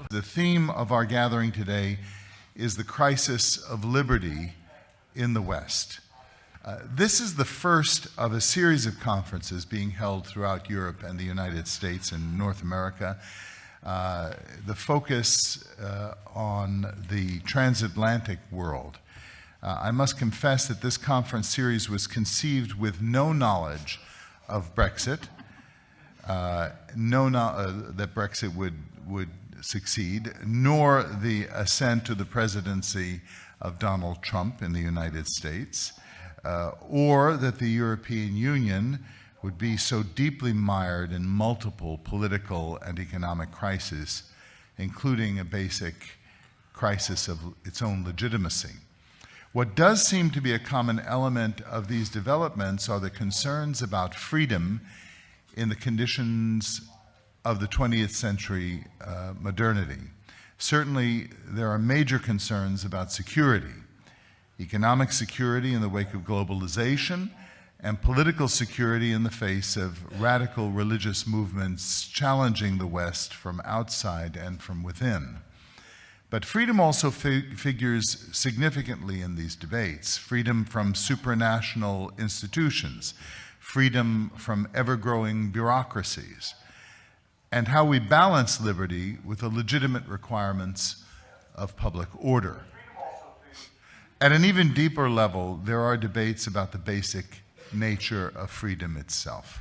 The theme of our gathering today is the crisis of liberty in the West. This is the first of a series of conferences being held throughout Europe and the United States and North America. The focus on the transatlantic world. I must confess that this conference series was conceived with no knowledge of Brexit, that Brexit would succeed, nor the ascent to the presidency of Donald Trump in the United States, or that the European Union would be so deeply mired in multiple political and economic crises, including a basic crisis of its own legitimacy. What does seem to be a common element of these developments are the concerns about freedom in the conditions of the 20th century modernity. Certainly, there are major concerns about security, economic security in the wake of globalization, and political security in the face of radical religious movements challenging the West from outside and from within. But freedom also figures significantly in these debates. Freedom from supranational institutions, freedom from ever-growing bureaucracies, and how we balance liberty with the legitimate requirements of public order. At an even deeper level, there are debates about the basic nature of freedom itself.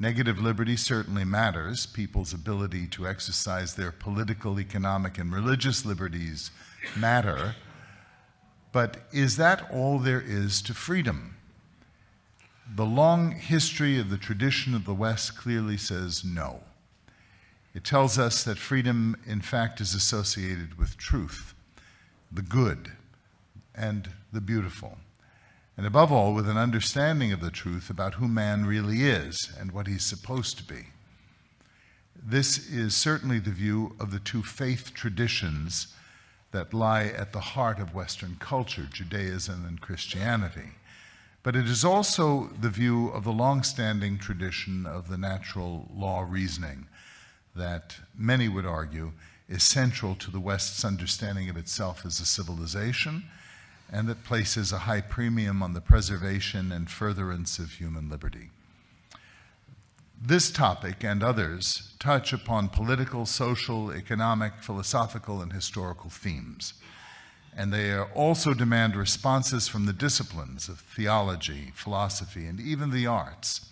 Negative liberty certainly matters. People's ability to exercise their political, economic, and religious liberties matter. But is that all there is to freedom? The long history of the tradition of the West clearly says no. It tells us that freedom, in fact, is associated with truth, the good, and the beautiful. And above all, with an understanding of the truth about who man really is and what he's supposed to be. This is certainly the view of the two faith traditions that lie at the heart of Western culture, Judaism and Christianity. But it is also the view of the long-standing tradition of the natural law reasoning that many would argue is central to the West's understanding of itself as a civilization, and that places a high premium on the preservation and furtherance of human liberty. This topic and others touch upon political, social, economic, philosophical, and historical themes. And they also demand responses from the disciplines of theology, philosophy, and even the arts.